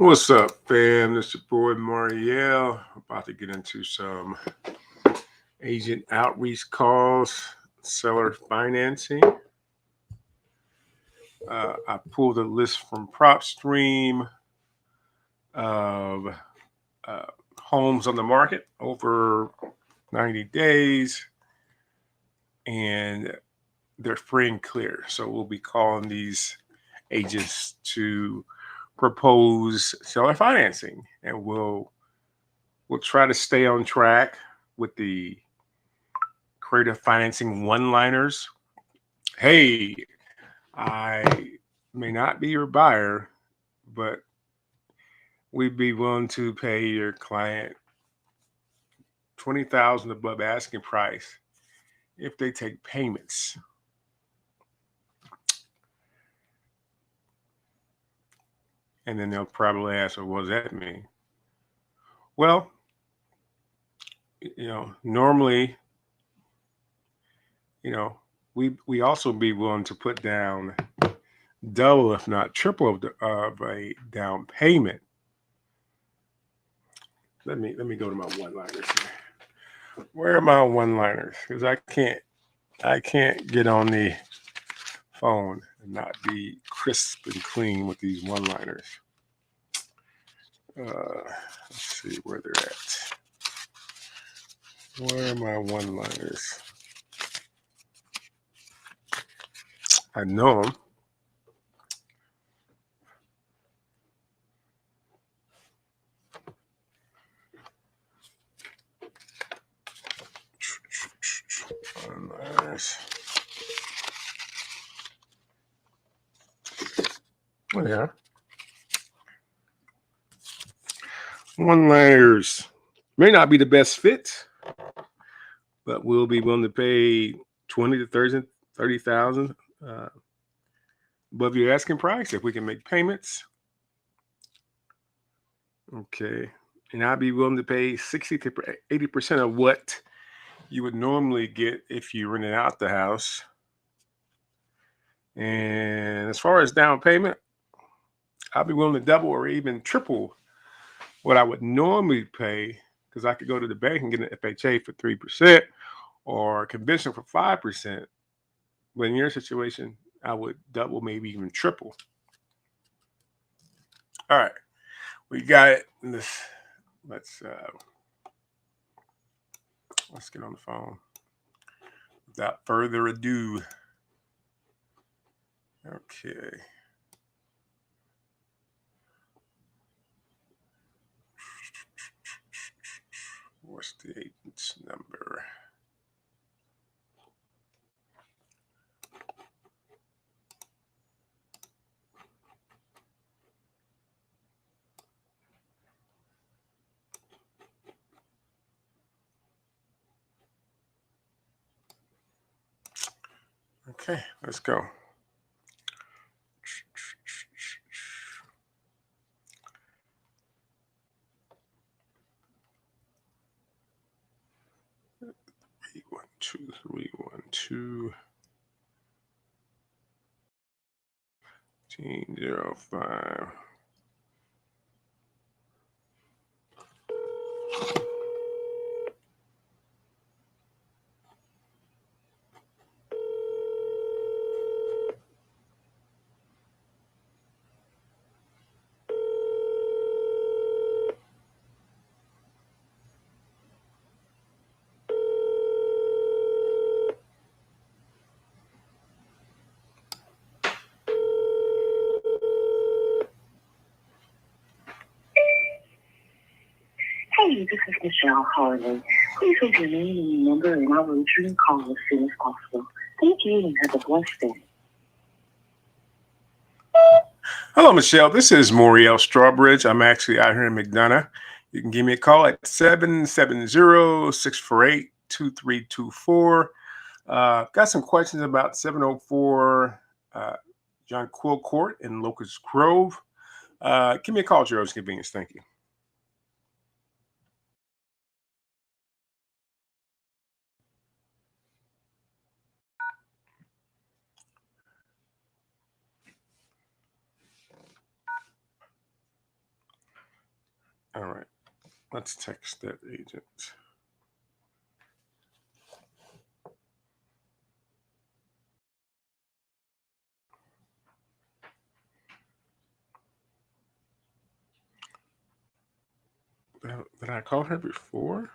What's up, fam? This your boy Marielle. About to get into some agent outreach calls, seller financing. I pulled a list from PropStream of uh, homes on the market over 90 days, and they're free and clear. So we'll be calling these agents to propose seller financing, and we'll try to stay on track with the creative financing one-liners. Hey, I may not be your buyer, but we'd be willing to pay your client 20,000 above asking price if they take payments. And then they'll probably ask, well, what does that mean? Well, normally, you know, we also be willing to put down double, if not triple, of a down payment. Let me go to my one-liners here. Where are my one-liners? Because I can't get on the phone and not be crisp and clean with these one-liners. Let's see where they're at. Where are my one-liners? I know them. One-liners. Oh, yeah. One-liners may not be the best fit, but we'll be willing to pay 20 to 30,000 above your asking price if we can make payments. Okay. And I'd be willing to pay 60 to 80% of what you would normally get if you rented out the house. And as far as down payment, I'll be willing to double or even triple what I would normally pay, because I could go to the bank and get an FHA for 3% or conventional for 5%. But in your situation, I would double, maybe even triple. All right, we got it. Let's get on the phone. Without further ado. Okay. What's the agent's number? Okay, let's go. One, two, 312 1805. Hey, this is Michelle Harley. Please leave your name and your number, and I will return your call as soon as possible. Thank you, and have a blessed day. Hello, Michelle. This is Moriel Strawbridge. I'm actually out here in McDonough. You can give me a call at 770-648-2324. Got some questions about 704 John Quill Court in Locust Grove. Give me a call at your own convenience. Thank you. All right. Let's text that agent. Did I call her before?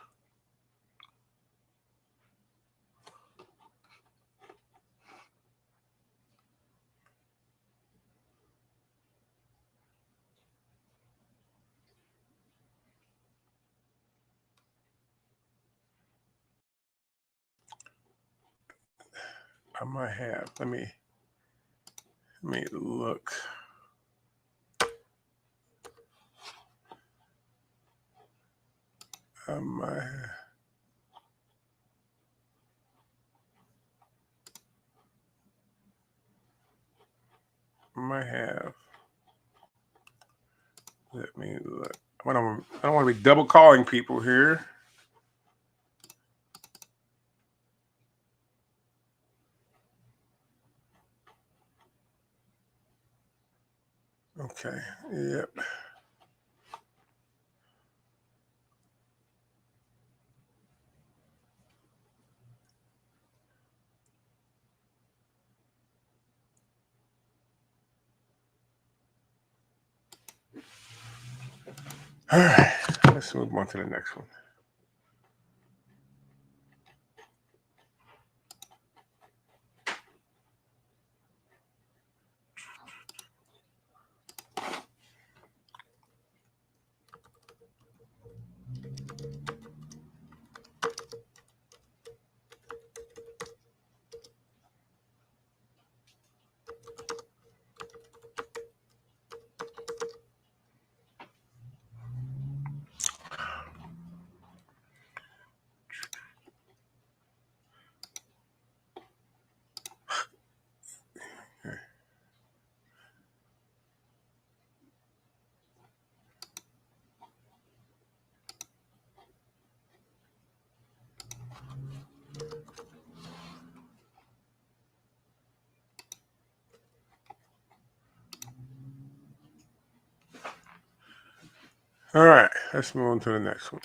I might have. Let me look. I might have. Let me look. I don't want to be double calling people here. Okay. Yep. All right. Let's move on to the next one. All right, let's move on to the next one.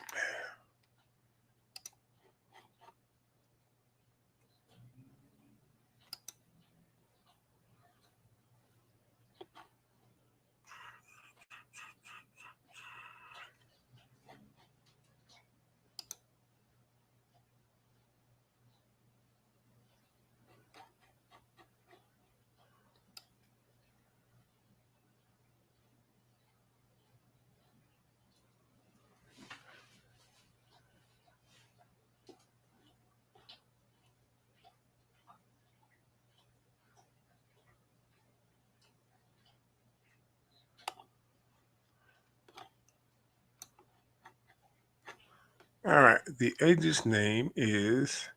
All right, the agent's name is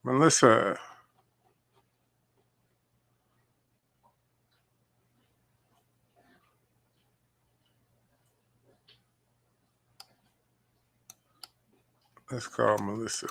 Melissa. Let's call Melissa.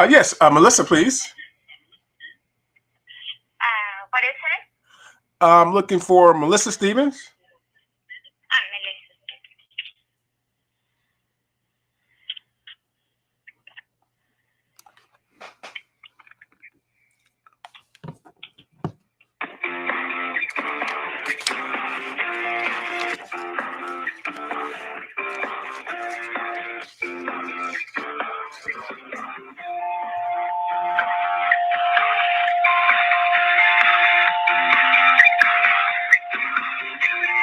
Yes, Melissa, please. What is it? I'm looking for Melissa Stevens. Melissa.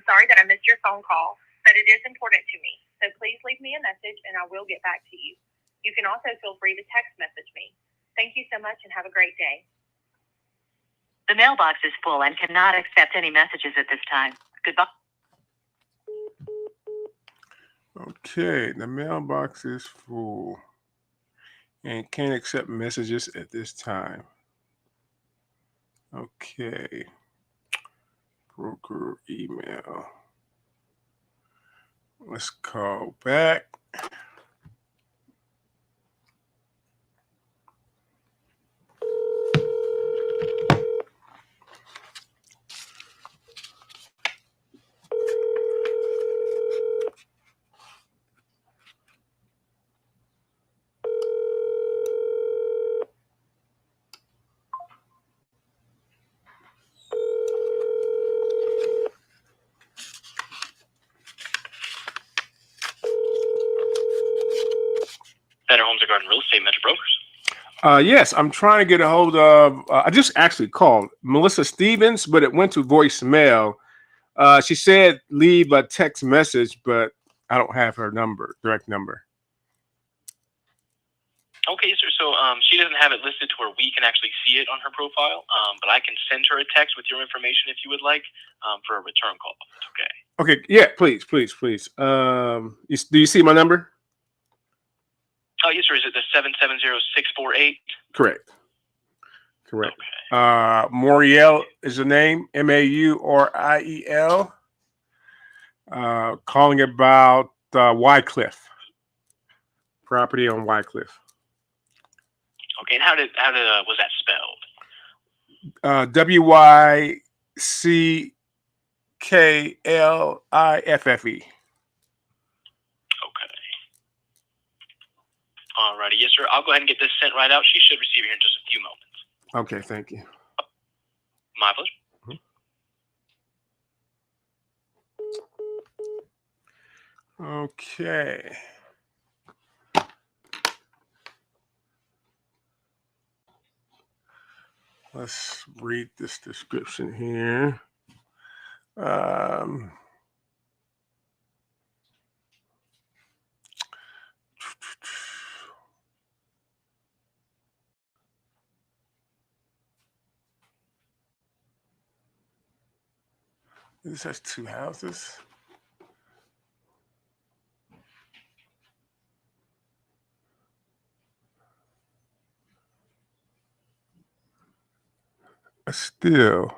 sorry that I missed your phone call, but it is important to me. So please leave me a message and I will get back to you. You can also feel free to text message me. Thank you so much and have a great day. The mailbox is full and cannot accept any messages at this time. Goodbye. Okay, the mailbox is full and can't accept messages at this time. Okay. Broker email. Let's call back. Better Homes and Garden Real Estate Metro Brokers. Yes, I'm trying to get a hold of. I just actually called Melissa Stevens, but it went to voicemail. She said leave a text message, but I don't have her number, direct number. Okay, sir. So she doesn't have it listed to where we can actually see it on her profile, but I can send her a text with your information if you would like for a return call. Okay. Okay, yeah, please. Do you see my number? Oh, yes, sir. Is it the 770648? Correct. Okay. Moriel is the name, Mauriel. Calling about Wycliffe property on Wycliffe. Okay, and how was that spelled? Wycliffe. Okay. Alrighty, yes, sir. I'll go ahead and get this sent right out. She should receive it here in just a few moments. Okay, thank you. My pleasure. Okay. Let's read this description here. This has two houses. Still.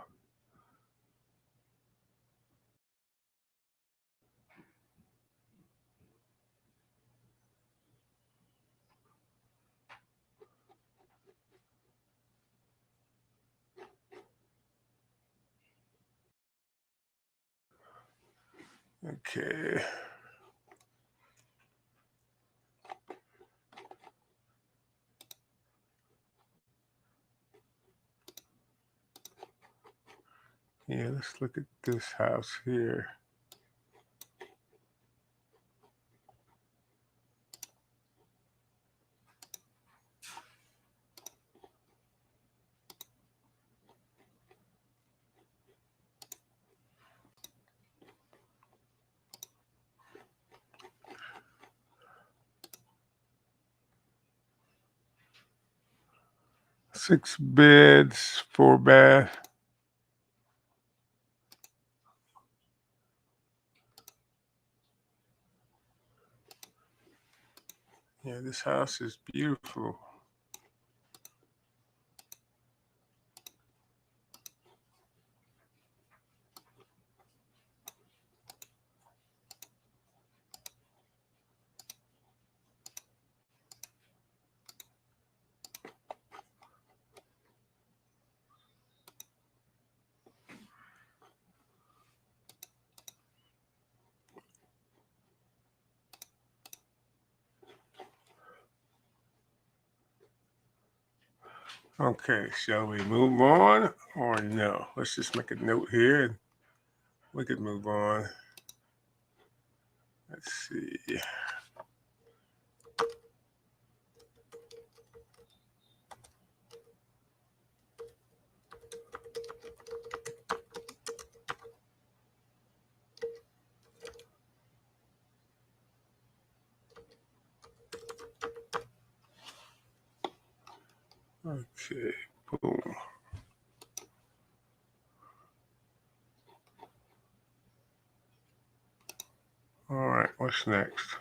Okay. Yeah, let's look at this house here. Six beds, 4 bath. Yeah, this house is beautiful. Okay, shall we move on or no? Let's just make a note here and we could move on. Let's see. Okay, boom. All right, what's next?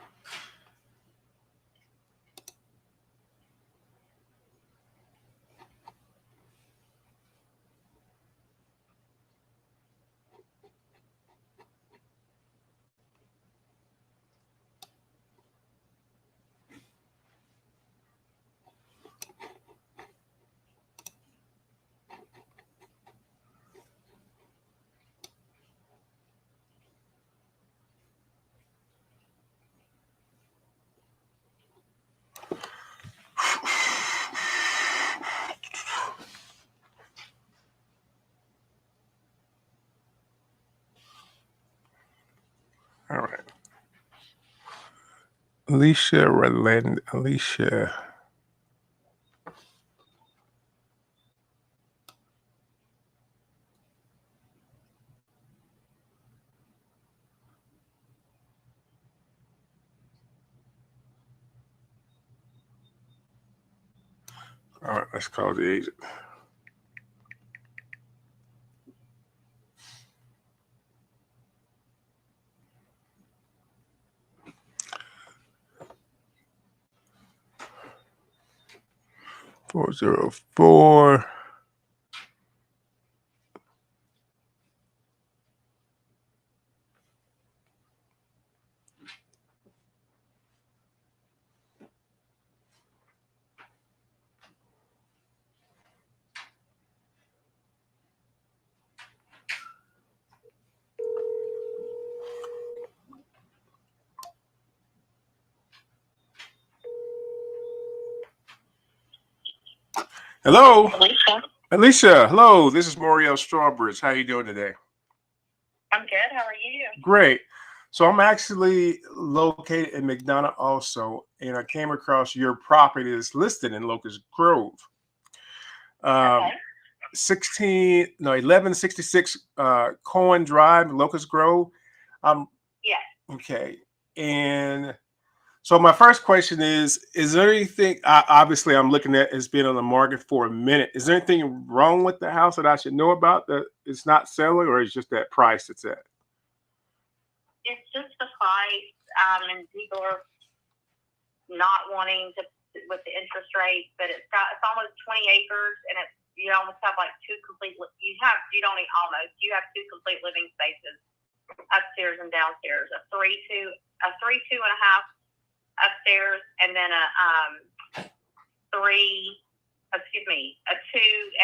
All right. Alicia Redland. Alicia. All right, let's call the agent. (404). Hello, Alicia. Alicia. Hello, this is Moriel Strawbridge. How you doing today? I'm good. How are you? Great. So I'm actually located in McDonough also, and I came across your property that's listed in Locust Grove. Okay. 1166 Cohen Drive, Locust Grove. Yes. Okay. And so my first question is there anything, obviously I'm looking at it's been on the market for a minute. Is there anything wrong with the house that I should know about that it's not selling, or is just that price it's at? It's just the price, and people are not wanting to with the interest rate, but it's almost 20 acres, and you almost have like two complete living spaces upstairs and downstairs, a 3-2 and a half upstairs, and then a 2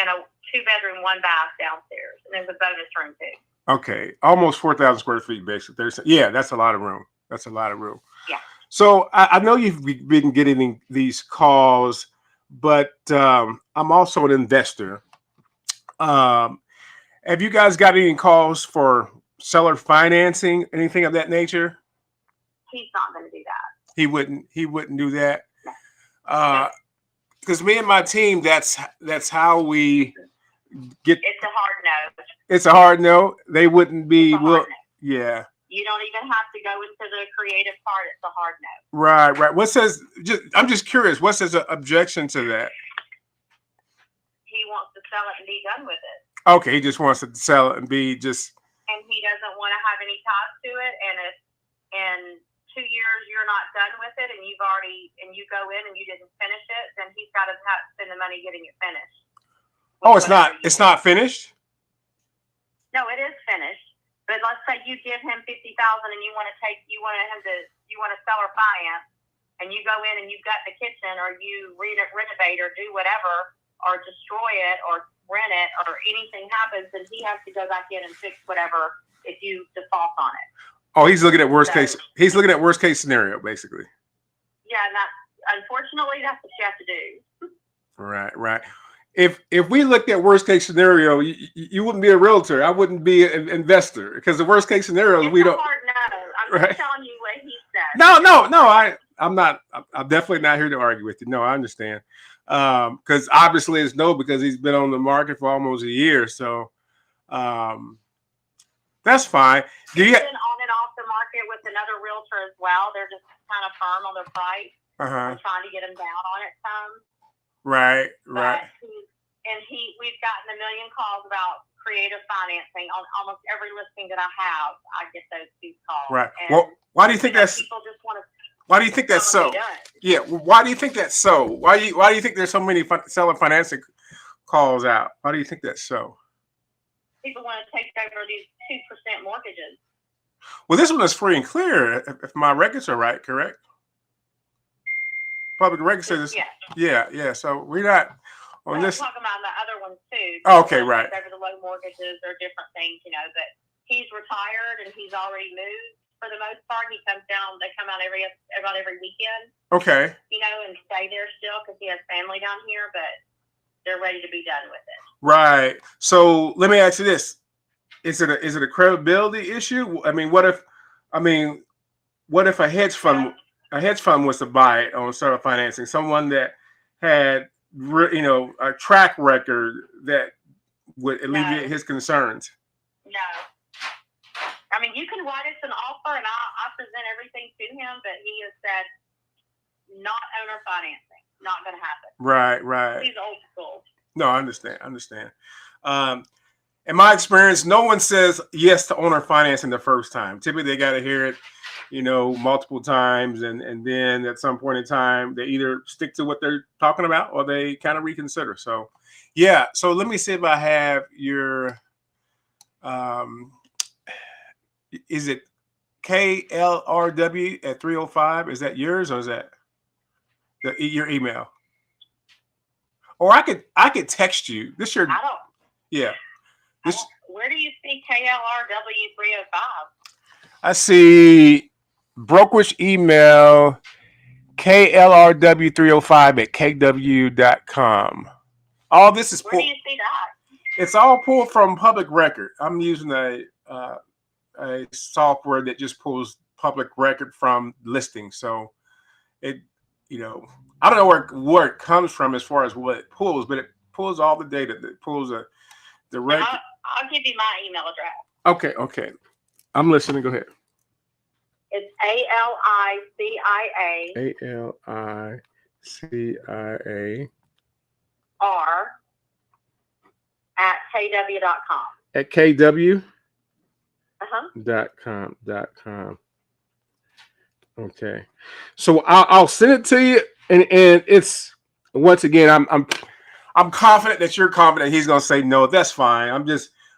and a 2-bedroom 1-bath downstairs, and there's a bonus room too. Okay, almost 4,000 square feet, basically. That's a lot of room. That's a lot of room. Yeah. So I know you've been getting these calls, but I'm also an investor. Have you guys got any calls for seller financing, anything of that nature? He's not going to do that. He wouldn't do that. No. Because me and my team, that's how we get. It's a hard no. It's a hard no. They wouldn't be. It's a hard no. Yeah. You don't even have to go into the creative part. It's a hard no. Right. I'm just curious. What's his objection to that? He wants to sell it and be done with it. Okay, he just wants to sell it and be just. And he doesn't want to have any ties to it. And if in 2 years you're not done with it, and you go in and you didn't finish it, then he's got to spend the money getting it finished. Oh, it's not. It's not finished. No, it is finished. But let's say you give him $50,000 and you want to seller finance, and you go in and you gut the kitchen, or you renovate or do whatever, or destroy it or rent it, or anything happens, then he has to go back in and fix whatever if you default on it. Oh, he's looking at worst case. He's looking at worst case scenario, basically. Yeah, and unfortunately that's what you have to do. Right. If we looked at worst case scenario, you wouldn't be a realtor. I wouldn't be an investor, because the worst case scenario is we don't. Hard no. I'm just telling you what he said. No. I'm not. I'm definitely not here to argue with you. No, I understand. Because obviously it's no, because he's been on the market for almost a year. So that's fine. He's been on and off the market with another realtor as well. They're just kind of firm on their price. I'm trying to get him down on it some. Right. But we've gotten a million calls about creative financing on almost every listing that I have. I get these calls. Right. And, well, why do you think that's? People just want to. Why do you think that's so? Yeah. Why do you think that's so? Why do you think there's so many seller financing calls out? Why do you think that's so? People want to take over these 2% mortgages. Well, this one is free and clear, if my records are right, correct? Public record says, yeah. So we're not on this. I'm talking about the other ones too. Oh, okay, right. Over the low mortgages or different things, but he's retired and he's already moved for the most part. He comes down, they come out about every weekend. Okay. And stay there still because he has family down here, but they're ready to be done with it. Right. So let me ask you this. Is it a credibility issue? I mean, what if a hedge fund was to buy it on seller financing, someone that had a track record that would alleviate his concerns? No. I mean, you can write us an offer and I present everything to him, but he has said not owner financing, not going to happen. Right. He's old school. No, I understand. In my experience, no one says yes to owner financing the first time. Typically, they got to hear it, multiple times, and then at some point in time, they either stick to what they're talking about or they kind of reconsider. So, yeah. So let me see if I have your. Is it KLRW at 305? Is that yours or is that your email? Or I could text you. This your. I don't. Yeah. Where do you see KLRW 305? I see brokerage email KLRW305 at KW.com. All this is Where do you see that? It's all pulled from public record. I'm using a software that just pulls public record from listings. So it, I don't know where it comes from as far as what it pulls, but it pulls all the data. It pulls the record. I'll give you my email address. Okay. I'm listening. Go ahead. It's ALICIA R at KW.com. At KW? .com. Okay. So I'll send it to you, and it's once again I'm confident that you're confident he's gonna say no. That's fine.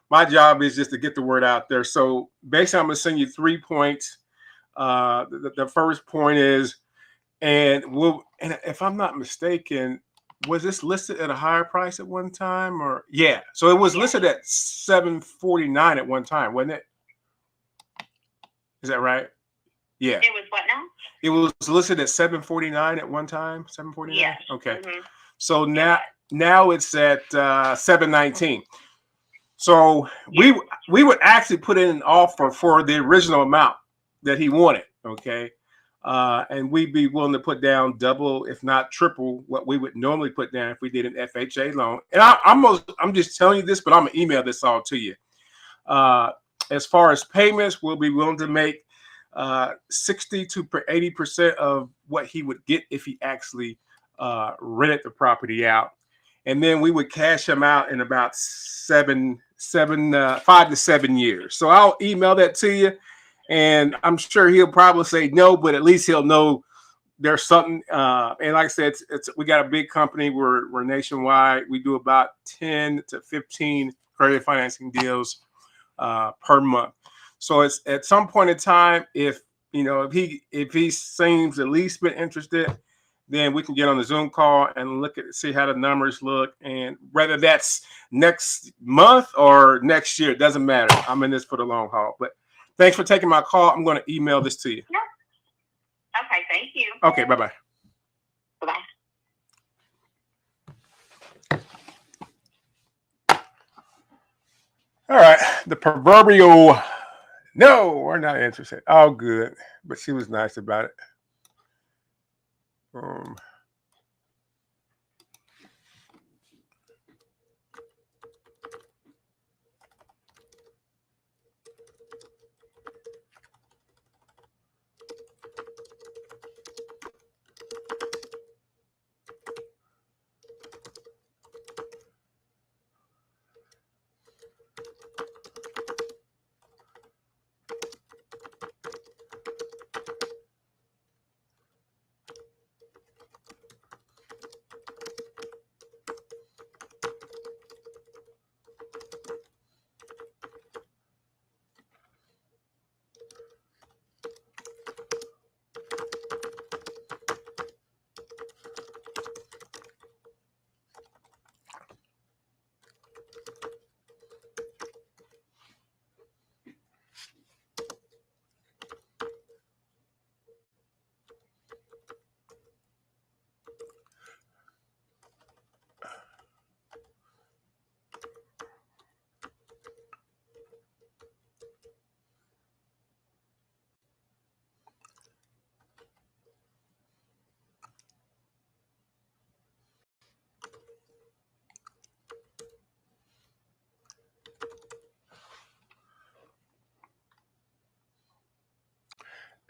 My job is just to get the word out there. So basically, I'm gonna send you 3 points. The first point is, and if I'm not mistaken, was this listed at a higher price at one time, or yeah? So it was listed at $749 at one time, wasn't it? Is that right? Yeah. It was what now? It was listed at $749 at one time. $749. Yes. Okay. Mm-hmm. So now it's at $719. So we would actually put in an offer for the original amount that he wanted. Okay. And we'd be willing to put down double, if not triple, what we would normally put down if we did an FHA loan. And I'm just telling you this, but I'm gonna email this all to you. As far as payments, we'll be willing to make 60 to 80% of what he would get if he actually rented the property out, and then we would cash him out in about 5 to 7 years. So I'll email that to you, and I'm sure he'll probably say no, but at least he'll know there's something. And like I said, we got a big company. We're nationwide. We do about 10 to 15 credit financing deals per month. So it's at some point in time, if he seems at least bit interested, then we can get on the Zoom call and see how the numbers look. And whether that's next month or next year, it doesn't matter. I'm in this for the long haul. But thanks for taking my call. I'm going to email this to you. Yep. Okay, thank you. Okay, bye-bye. Bye-bye. All right, the proverbial, no, we're not interested. Oh, good. But she was nice about it.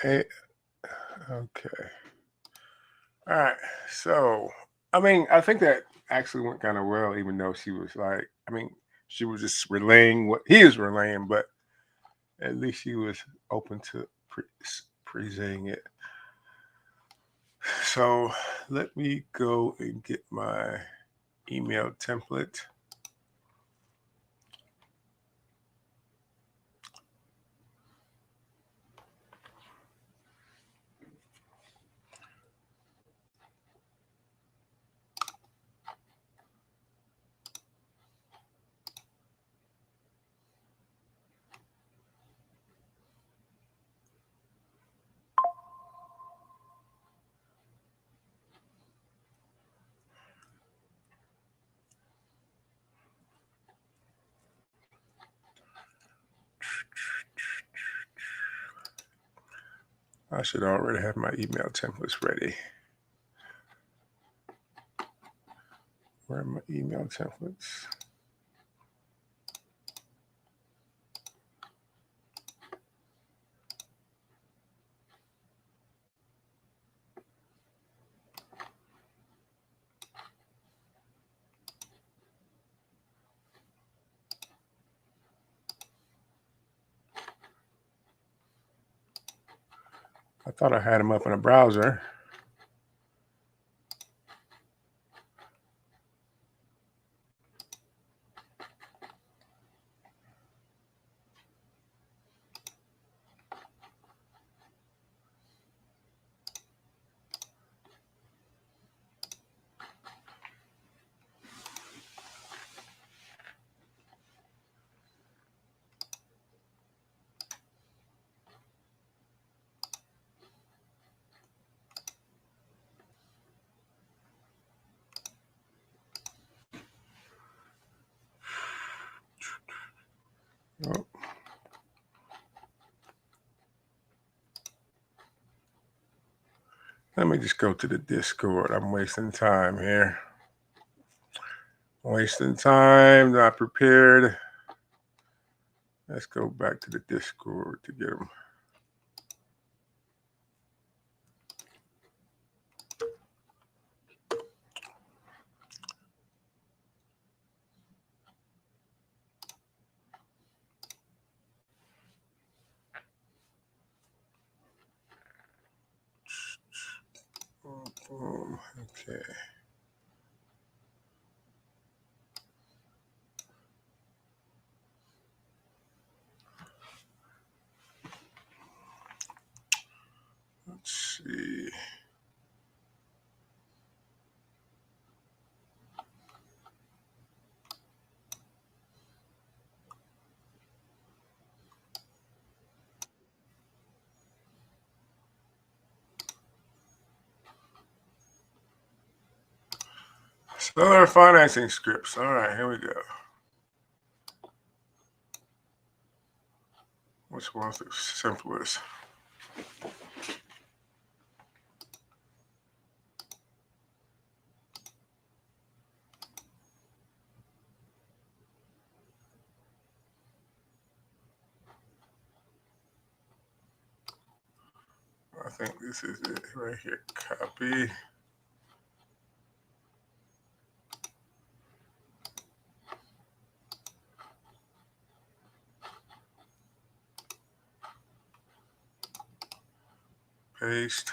Okay. All right. So, I mean, I think that actually went kind of well, even though she was like, I mean, she was just relaying what he was relaying, but at least she was open to presenting it. So, let me go and get my email template. I should already have my email templates ready. Where are my email templates? I thought I had them up in a browser. Oh. Let me just go to the Discord. I'm wasting time here. Wasting time, not prepared. Let's go back to the Discord to get them. Okay. Let's see. Seller financing scripts. All right, here we go. Which one's the simplest? I think this is it right here. Copy. Paste.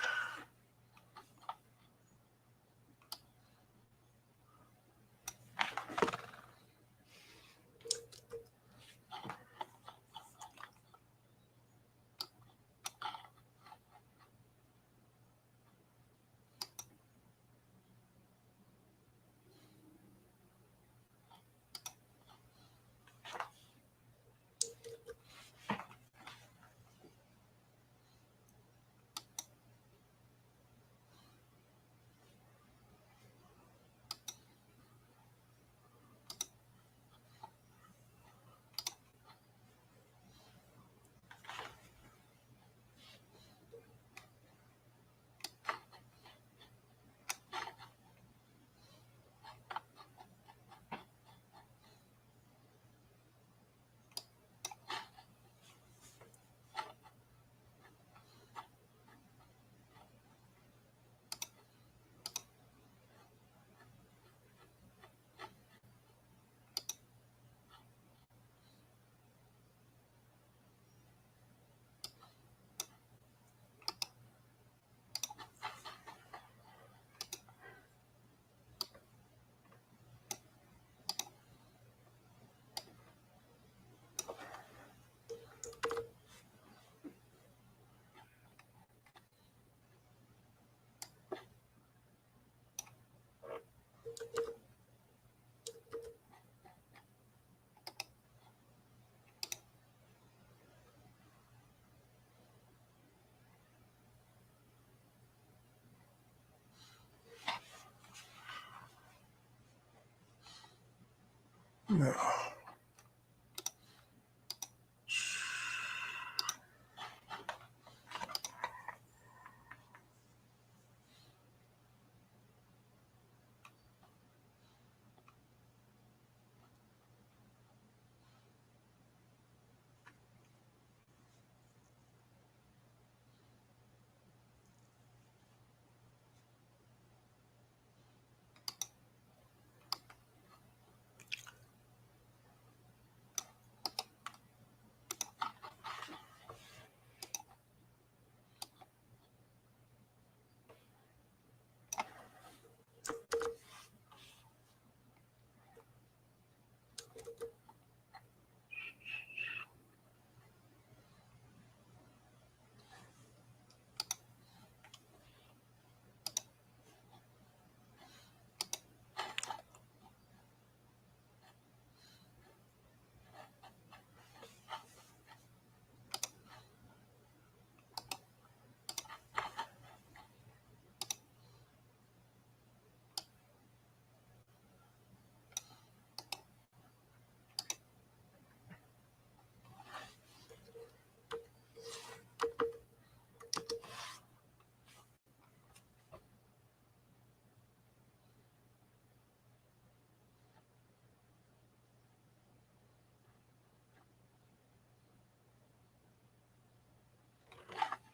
No.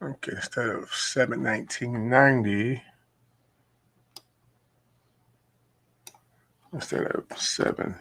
Okay, instead of 7/19/90, instead of 7/19.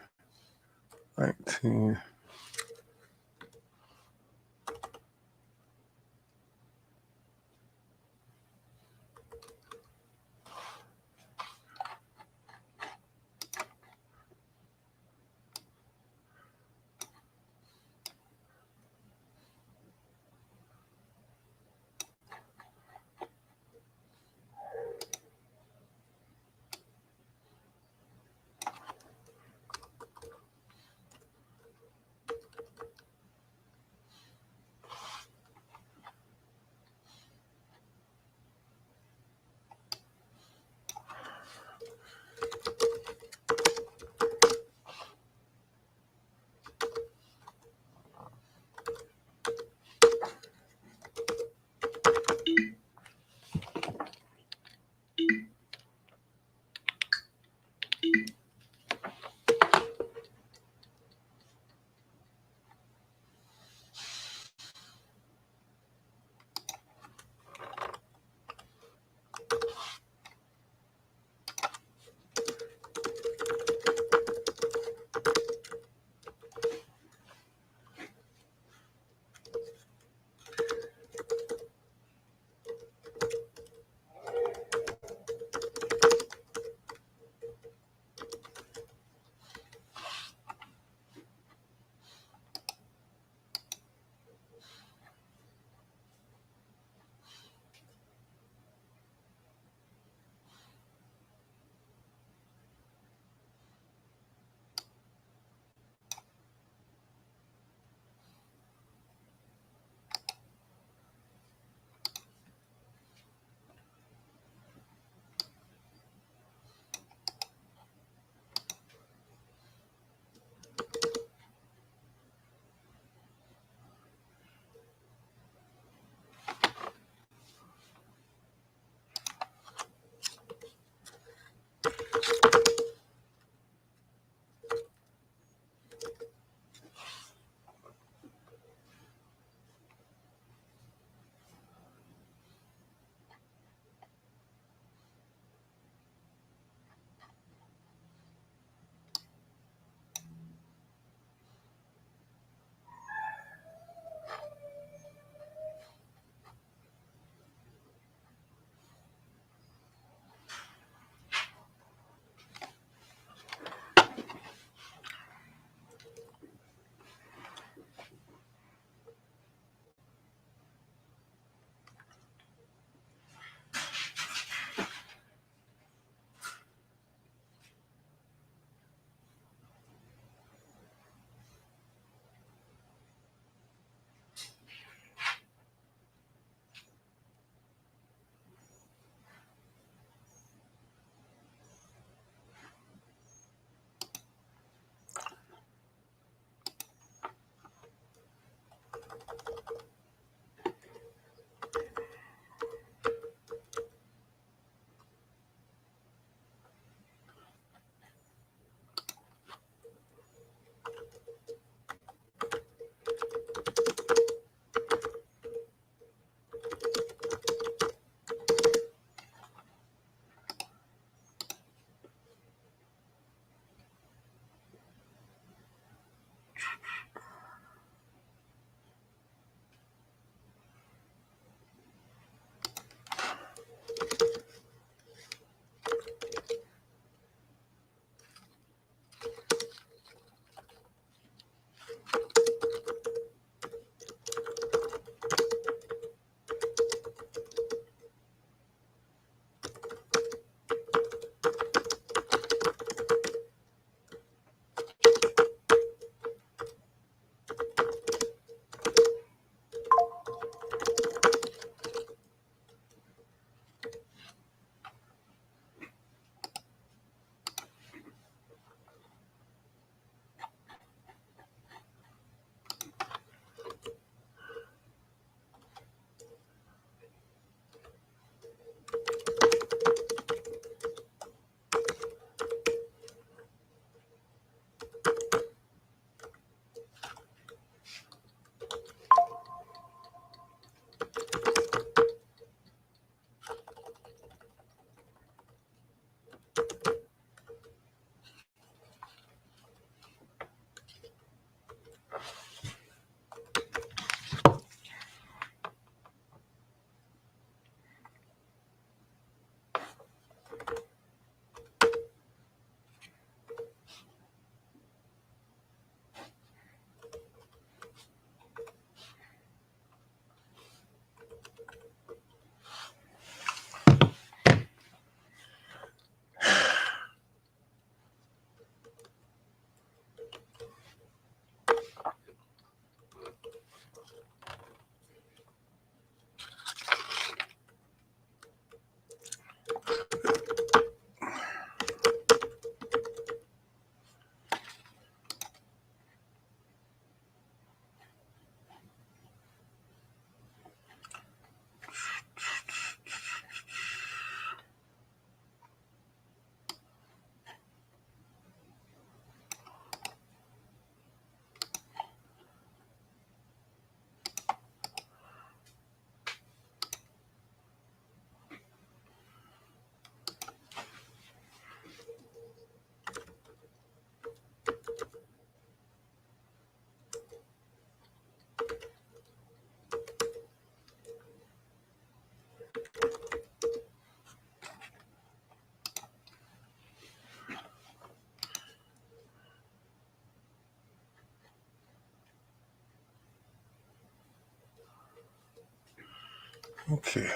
Okay.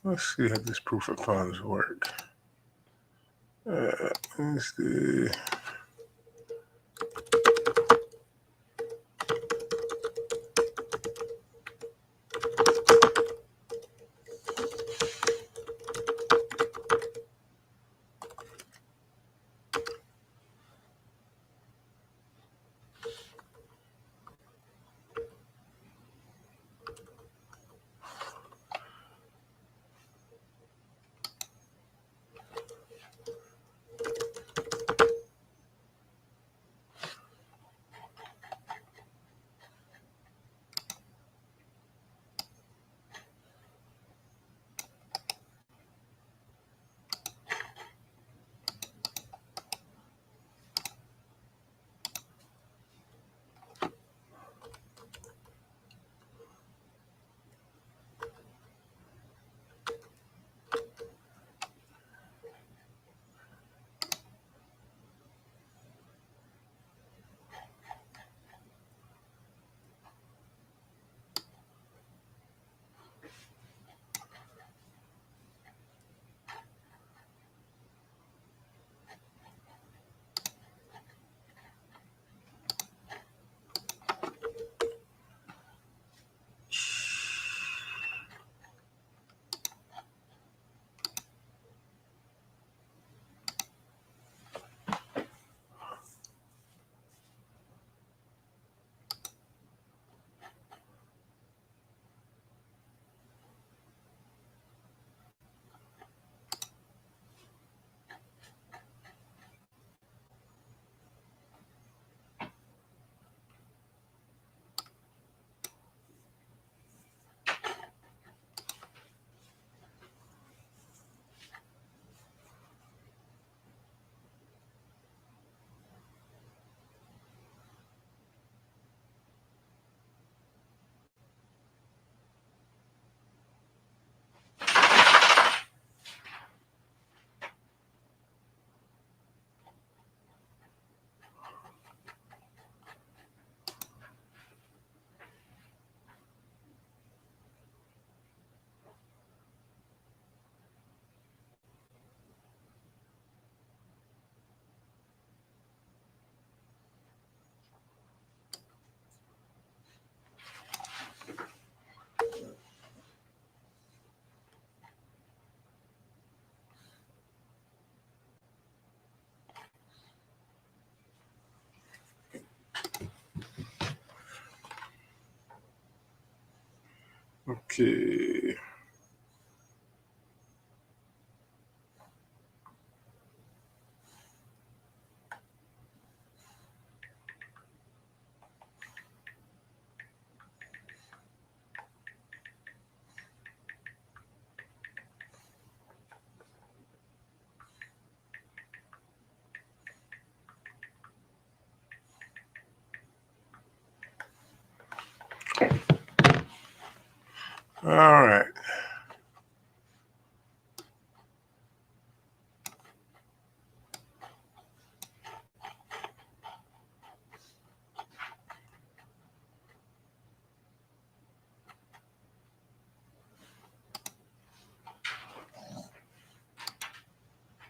Let's see how this proof of funds work. Let's see. Okay. All right.